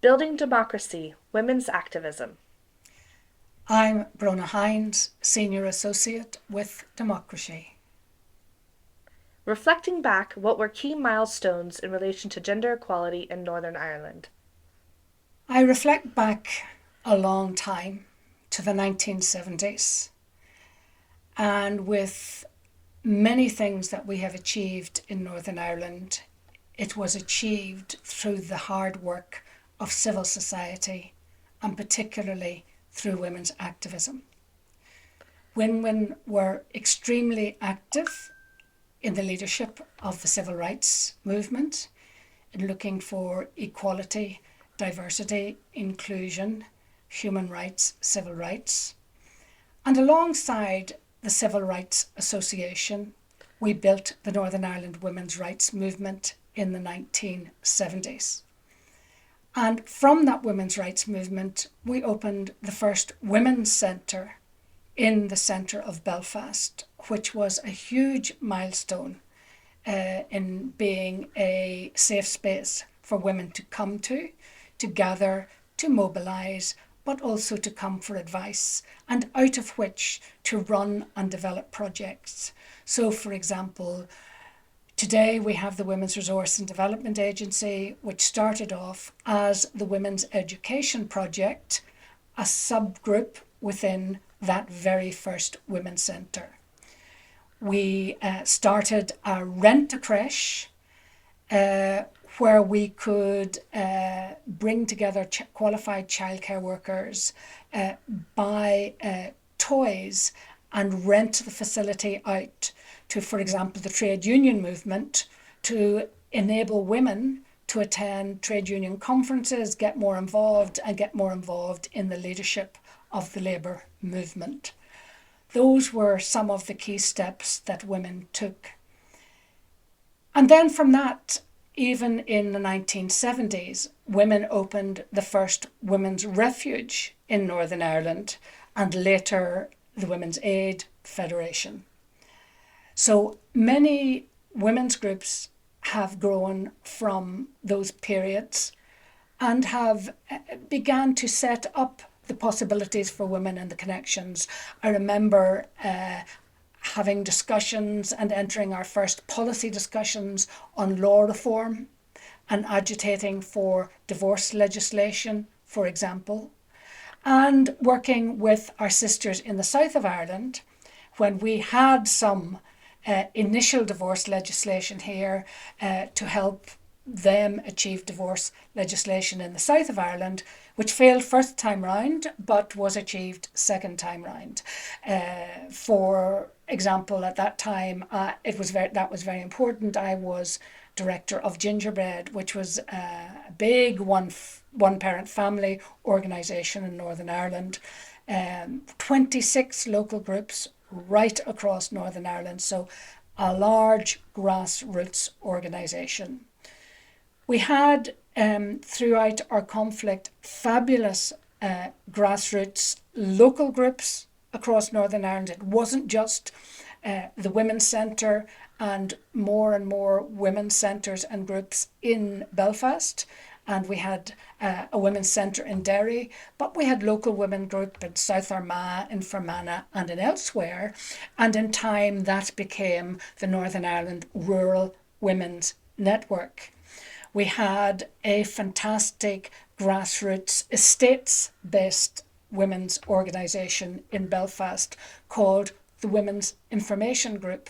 Building Democracy, Women's Activism. I'm Bronagh Hinds, Senior Associate with DemocraShe. Reflecting back, what were key milestones in relation to gender equality in Northern Ireland? I reflect back a long time to the 1970s, and with many things that we have achieved in Northern Ireland, it was achieved through the hard work of civil society and particularly through women's activism. Women were extremely active in the leadership of the civil rights movement, in looking for equality, diversity, inclusion, human rights, civil rights. And alongside the Civil Rights Association, we built the Northern Ireland Women's Rights Movement in the 1970s. And from that women's rights movement, we opened the first women's centre in the centre of Belfast, which was a huge milestone in being a safe space for women to come to gather, to mobilise, but also to come for advice, and out of which to run and develop projects. So, for example, today we have the Women's Resource and Development Agency, which started off as the Women's Education Project, a subgroup within that very first Women's Centre. We started a rent-a-creche where we could bring together qualified childcare workers, buy toys and rent the facility out to, for example, the trade union movement, to enable women to attend trade union conferences, get more involved in the leadership of the labour movement. Those were some of the key steps that women took. And then from that, even in the 1970s, women opened the first women's refuge in Northern Ireland, and later the Women's Aid Federation. So many women's groups have grown from those periods and have began to set up the possibilities for women and the connections. I remember having discussions and entering our first policy discussions on law reform and agitating for divorce legislation, for example, and working with our sisters in the south of Ireland when we had some initial divorce legislation here to help them achieve divorce legislation in the south of Ireland, which failed first time round but was achieved second time round. For example, at that time, that was very important. I was director of Gingerbread, which was a big one parent family organisation in Northern Ireland. 26 local groups right across Northern Ireland, so a large grassroots organisation. We had, throughout our conflict, fabulous grassroots local groups across Northern Ireland. It wasn't just the Women's Centre and more women's centres and groups in Belfast. And we had a women's centre in Derry, but we had local women group in South Armagh, in Fermanagh and in elsewhere. And in time that became the Northern Ireland Rural Women's Network. We had a fantastic grassroots estates-based women's organisation in Belfast called the Women's Information Group.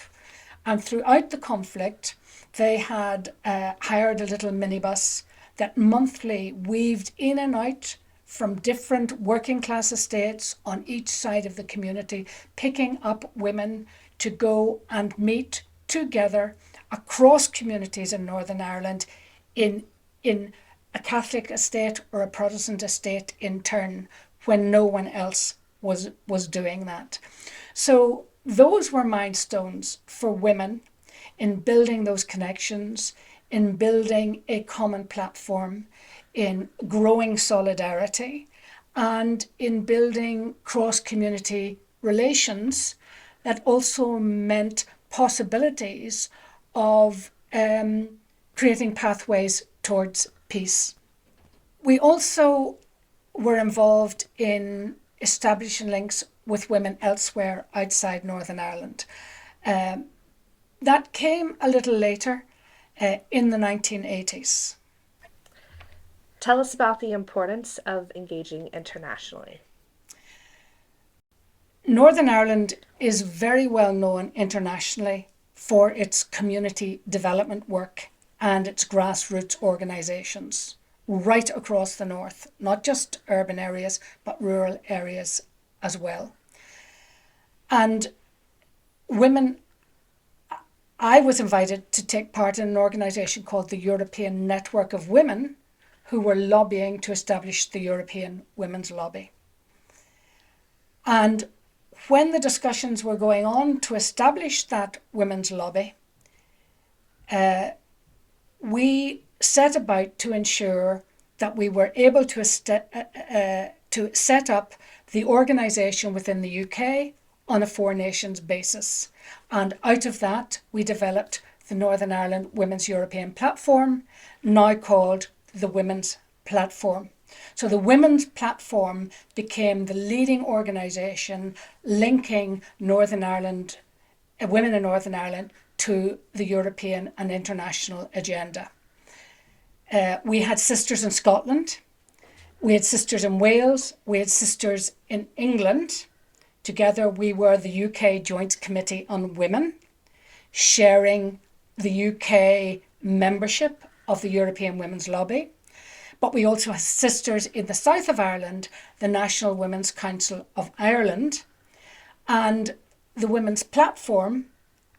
And throughout the conflict, they had hired a little minibus that monthly weaved in and out from different working class estates on each side of the community, picking up women to go and meet together across communities in Northern Ireland in a Catholic estate or a Protestant estate in turn, when no one else was doing that. So those were milestones for women in building those connections, in building a common platform, in growing solidarity, and in building cross-community relations that also meant possibilities of creating pathways towards peace. We also were involved in establishing links with women elsewhere outside Northern Ireland. That came a little later, in the 1980s. Tell us about the importance of engaging internationally. Northern Ireland is very well known internationally for its community development work and its grassroots organisations right across the north, not just urban areas, but rural areas as well. And women, I was invited to take part in an organisation called the European Network of Women, who were lobbying to establish the European Women's Lobby. And when the discussions were going on to establish that women's lobby, we set about to ensure that we were able to set up the organisation within the UK on a four nations basis. And out of that, we developed the Northern Ireland Women's European Platform, now called the Women's Platform. So the Women's Platform became the leading organisation linking Northern Ireland, women in Northern Ireland, to the European and international agenda. We had sisters in Scotland, we had sisters in Wales, we had sisters in England. Together we were the UK Joint Committee on Women, sharing the UK membership of the European Women's Lobby. But we also have sisters in the south of Ireland, the National Women's Council of Ireland, and the Women's Platform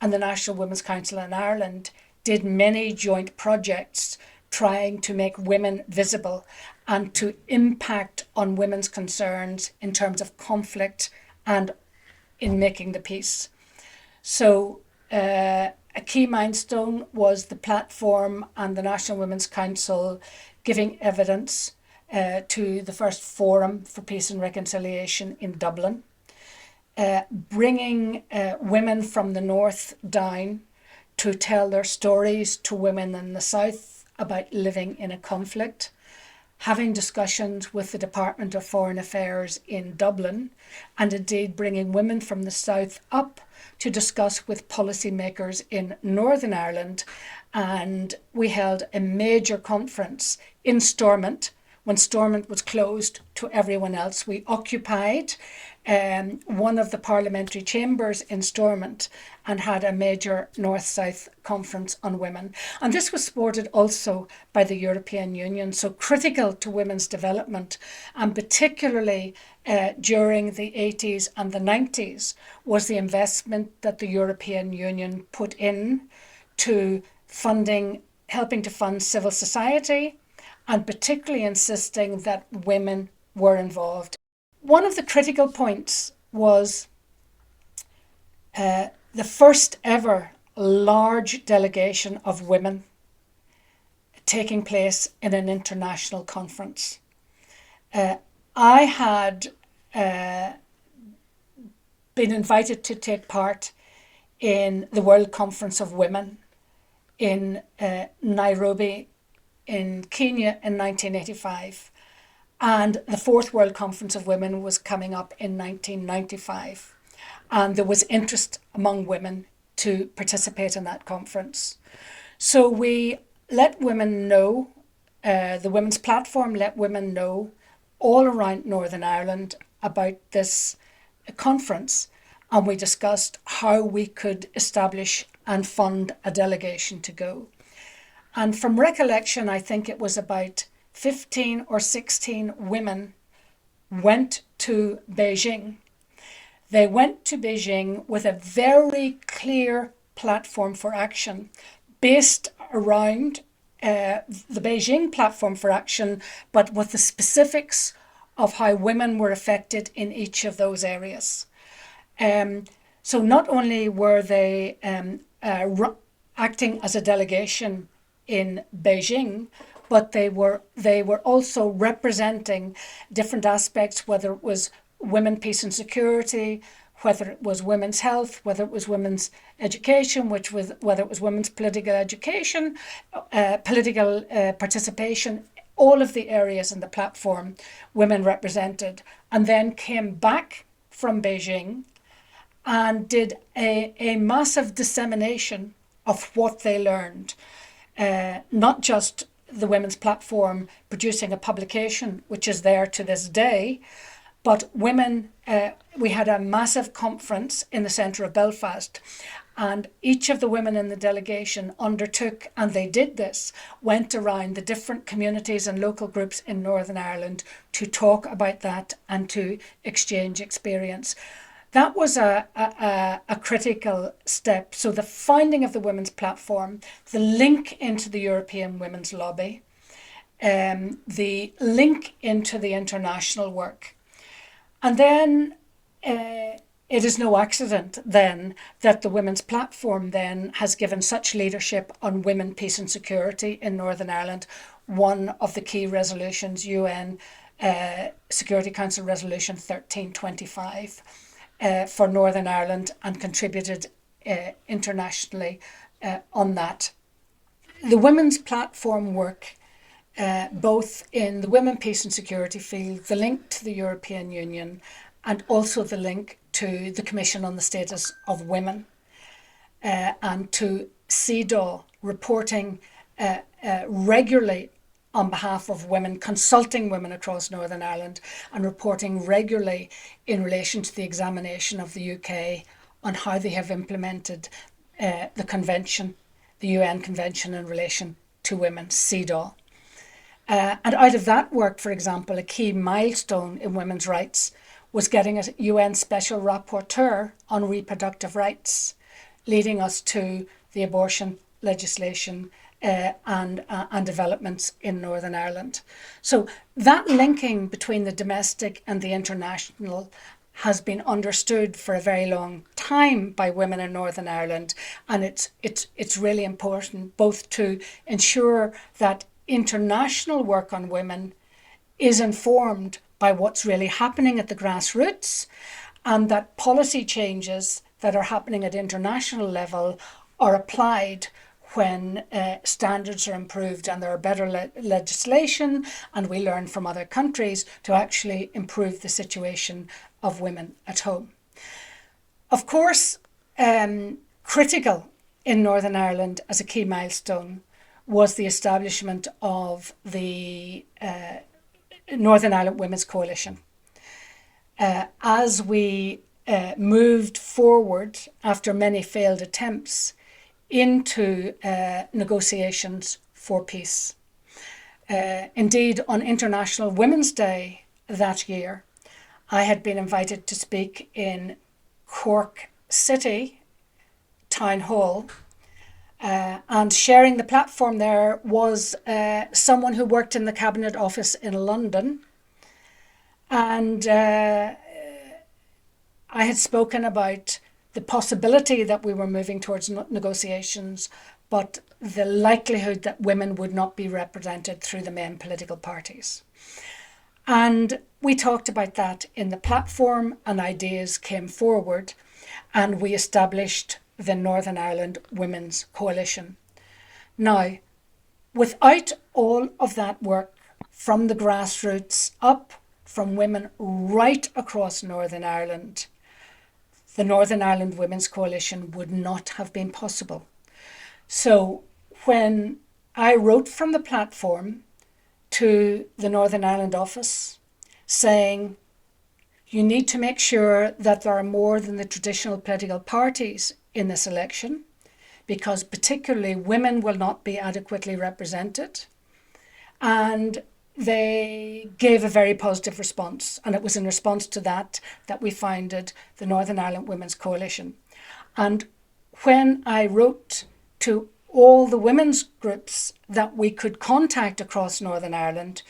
and the National Women's Council in Ireland did many joint projects trying to make women visible and to impact on women's concerns in terms of conflict and in making the peace. So a key milestone was the platform and the National Women's Council giving evidence to the first Forum for Peace and Reconciliation in Dublin, bringing women from the north down to tell their stories to women in the south about living in a conflict, having discussions with the Department of Foreign Affairs in Dublin, and indeed bringing women from the south up to discuss with policymakers in Northern Ireland. And we held a major conference in Stormont when Stormont was closed to everyone else. We occupied one of the parliamentary chambers in Stormont and had a major North-South conference on women. And this was supported also by the European Union, so critical to women's development, and particularly during the 80s and the 90s was the investment that the European Union put in to funding, helping to fund civil society, and particularly insisting that women were involved. One of the critical points was the first ever large delegation of women taking place in an international conference. I had been invited to take part in the World Conference of Women in Nairobi in Kenya in 1985. And the Fourth World Conference of Women was coming up in 1995. And there was interest among women to participate in that conference. So we let women know, the Women's Platform let women know all around Northern Ireland about this conference. And we discussed how we could establish and fund a delegation to go. And from recollection, I think it was about 15 or 16 women went to Beijing. They went to Beijing with a very clear platform for action based around the Beijing platform for action, but with the specifics of how women were affected in each of those areas. So not only were they acting as a delegation in Beijing, but they were also representing different aspects, whether it was women, peace and security, whether it was women's health, whether it was women's education, whether it was women's political education, political participation, all of the areas in the platform women represented, and then came back from Beijing and did a massive dissemination of what they learned. Not just the women's platform producing a publication, which is there to this day, but women, we had a massive conference in the centre of Belfast, and each of the women in the delegation undertook, and they did this, went around the different communities and local groups in Northern Ireland to talk about that and to exchange experience. That was a critical step. So the founding of the Women's Platform, the link into the European Women's Lobby, the link into the international work. And then it is no accident then that the Women's Platform then has given such leadership on women, peace and security in Northern Ireland. One of the key resolutions, UN Security Council Resolution 1325 for Northern Ireland, and contributed internationally on that. The Women's Platform work, both in the women, peace and security field, the link to the European Union, and also the link to the Commission on the Status of Women, and to CEDAW reporting regularly on behalf of women, consulting women across Northern Ireland, and reporting regularly in relation to the examination of the UK on how they have implemented the convention, the UN Convention in relation to women, CEDAW. And out of that work, for example, a key milestone in women's rights was getting a UN Special Rapporteur on reproductive rights, leading us to the abortion legislation and developments in Northern Ireland. So that linking between the domestic and the international has been understood for a very long time by women in Northern Ireland, and it's really important both to ensure that international work on women is informed by what's really happening at the grassroots, and that policy changes that are happening at international level are applied when standards are improved and there are better legislation, and we learn from other countries to actually improve the situation of women at home. Of course, critical in Northern Ireland as a key milestone was the establishment of the Northern Ireland Women's Coalition. As we moved forward after many failed attempts into negotiations for peace. Indeed, on International Women's Day that year, I had been invited to speak in Cork City Town Hall, and sharing the platform there was someone who worked in the Cabinet Office in London, and I had spoken about the possibility that we were moving towards negotiations, but the likelihood that women would not be represented through the main political parties. And we talked about that in the platform, and ideas came forward, and we established the Northern Ireland Women's Coalition. Now, without all of that work from the grassroots up, from women right across Northern Ireland, the Northern Ireland Women's Coalition would not have been possible. So when I wrote from the platform to the Northern Ireland office saying, you need to make sure that there are more than the traditional political parties in this election, because particularly women will not be adequately represented. And they gave a very positive response, and it was in response to that that we founded the Northern Ireland Women's Coalition. And when I wrote to all the women's groups that we could contact across Northern Ireland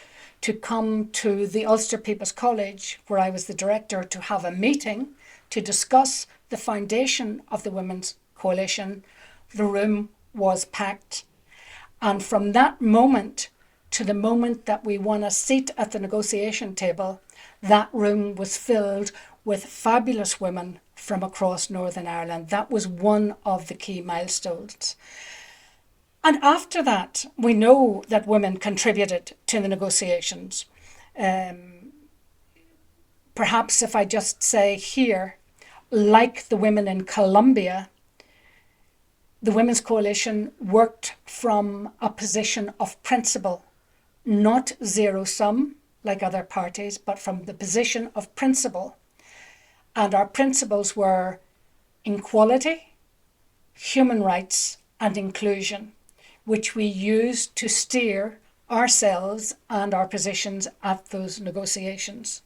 to come to the Ulster People's College, where I was the director, to have a meeting to discuss the foundation of the Women's Coalition, the room was packed. And from that moment to the moment that we won a seat at the negotiation table, that room was filled with fabulous women from across Northern Ireland. That was one of the key milestones. And after that, we know that women contributed to the negotiations. Um, Perhaps if I just say here, like the women in Colombia, the Women's Coalition worked from a position of principle, not zero sum like other parties, but from the position of principle. And our principles were equality, human rights, and inclusion, which we used to steer ourselves and our positions at those negotiations.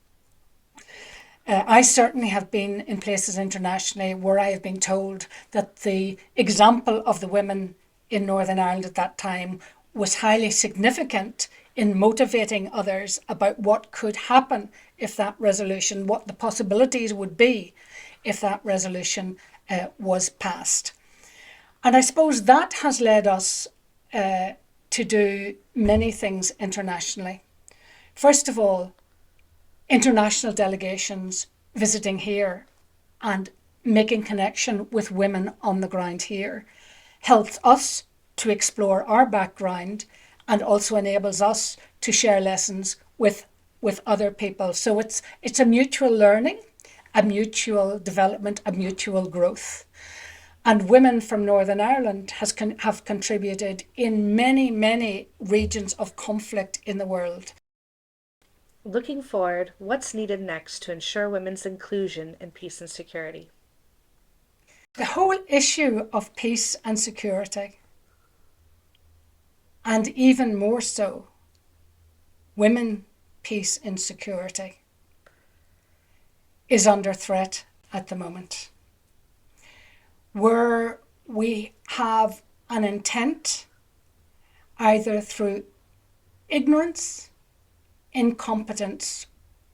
I certainly have been in places internationally where I have been told that the example of the women in Northern Ireland at that time was highly significant in motivating others about what could happen if that resolution, what the possibilities would be if that resolution was passed. And I suppose that has led us to do many things internationally. First of all, international delegations visiting here and making connection with women on the ground here helps us to explore our background and also enables us to share lessons with other people. So it's a mutual learning, a mutual development, a mutual growth. And women from Northern Ireland have contributed in many, many regions of conflict in the world. Looking forward, what's needed next to ensure women's inclusion in peace and security? The whole issue of peace and security, and even more so, women, peace and security, is under threat at the moment. Where we have an intent, either through ignorance, incompetence,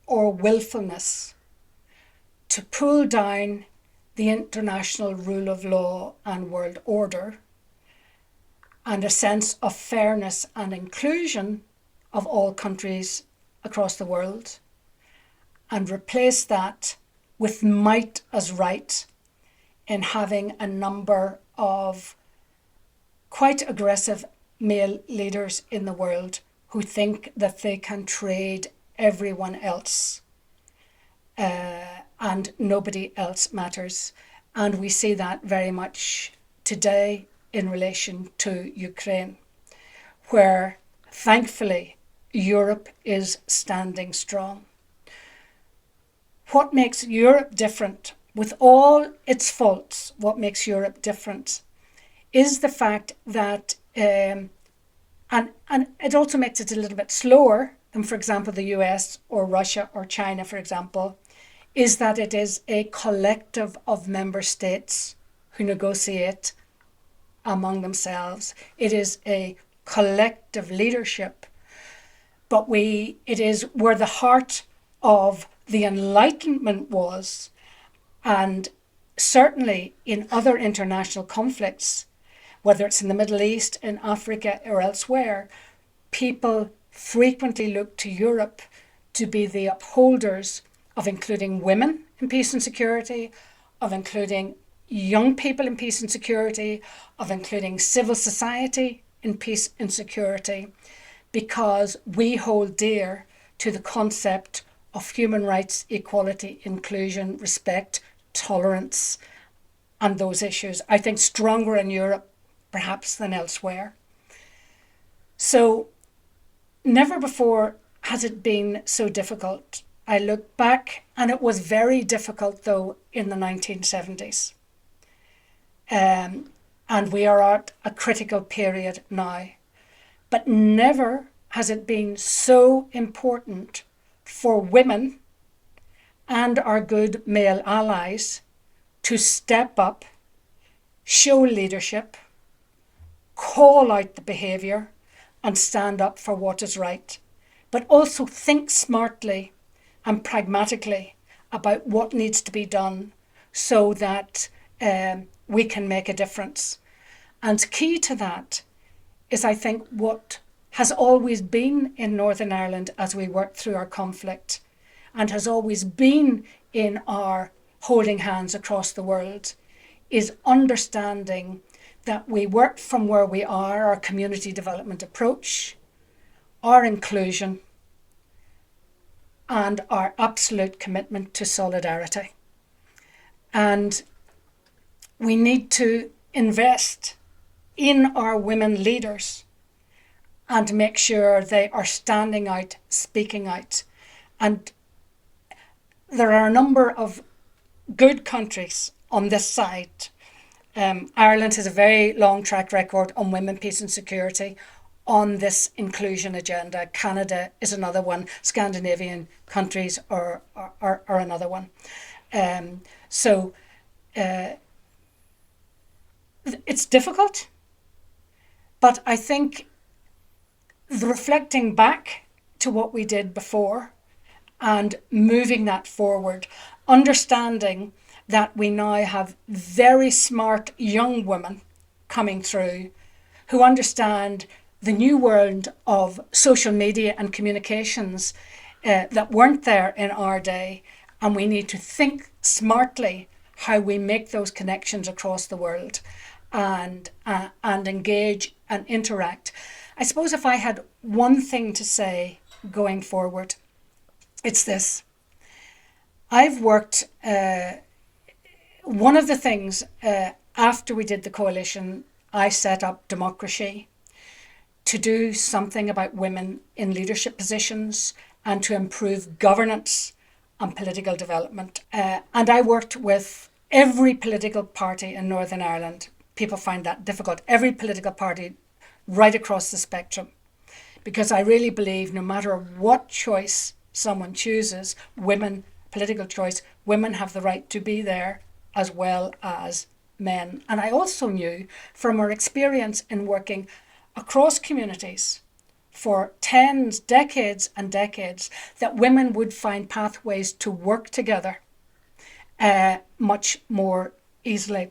or willfulness, to pull down the international rule of law and world order, and a sense of fairness and inclusion of all countries across the world, and replace that with might as right in having a number of quite aggressive male leaders in the world who think that they can trade everyone else and nobody else matters. And we see that very much today in relation to Ukraine, where thankfully Europe is standing strong. What makes Europe different, with all its faults, what makes Europe different is the fact that, and it also makes it a little bit slower than, for example, the US or Russia or China, for example, is that it is a collective of member states who negotiate among themselves. It is a collective leadership, but it is where the heart of the Enlightenment was. And certainly in other international conflicts, whether it's in the Middle East, in Africa, or elsewhere, people frequently look to Europe to be the upholders of including women in peace and security, of including young people in peace and security, of including civil society in peace and security, because we hold dear to the concept of human rights, equality, inclusion, respect, tolerance, and those issues. I think stronger in Europe perhaps than elsewhere. So never before has it been so difficult. I look back and it was very difficult though in the 1970s. And we are at a critical period now. But never has it been so important for women and our good male allies to step up, show leadership, call out the behaviour and stand up for what is right, but also think smartly and pragmatically about what needs to be done so that we can make a difference. And key to that is, I think, what has always been in Northern Ireland as we work through our conflict, and has always been in our holding hands across the world, is understanding that we work from where we are, our community development approach, our inclusion, and our absolute commitment to solidarity. And we need to invest in our women leaders and make sure they are standing out, speaking out. And there are a number of good countries on this side. Ireland has a very long track record on women, peace and security on this inclusion agenda. Canada is another one. Scandinavian countries are another one. So it's difficult, but I think the reflecting back to what we did before and moving that forward, understanding that we now have very smart young women coming through who understand the new world of social media and communications that weren't there in our day, and we need to think smartly how we make those connections across the world and engage and interact. I suppose if I had one thing to say going forward, it's this. I've worked, one of the things after we did the coalition, I set up DemocraShe to do something about women in leadership positions and to improve governance and political development. And I worked with every political party in Northern Ireland. People find that difficult. Every political party right across the spectrum. Because I really believe no matter what choice someone chooses, women, political choice, women have the right to be there as well as men. And I also knew from our experience in working across communities for tens, decades and decades, that women would find pathways to work together much more easily.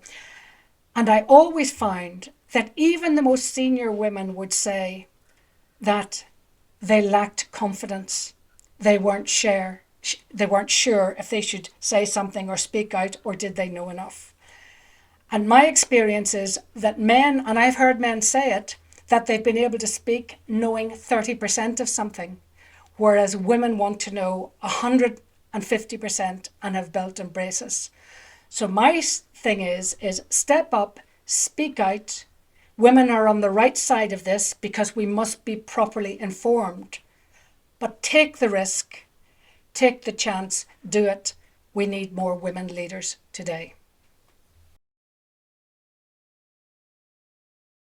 And I always found that even the most senior women would say that they lacked confidence. They weren't sure if they should say something or speak out, or did they know enough. And my experience is that men, and I've heard men say it, that they've been able to speak knowing 30% of something, whereas women want to know 150% and have built embraces. So my thing is step up, speak out. Women are on the right side of this because we must be properly informed. But take the risk, take the chance, do it. We need more women leaders today.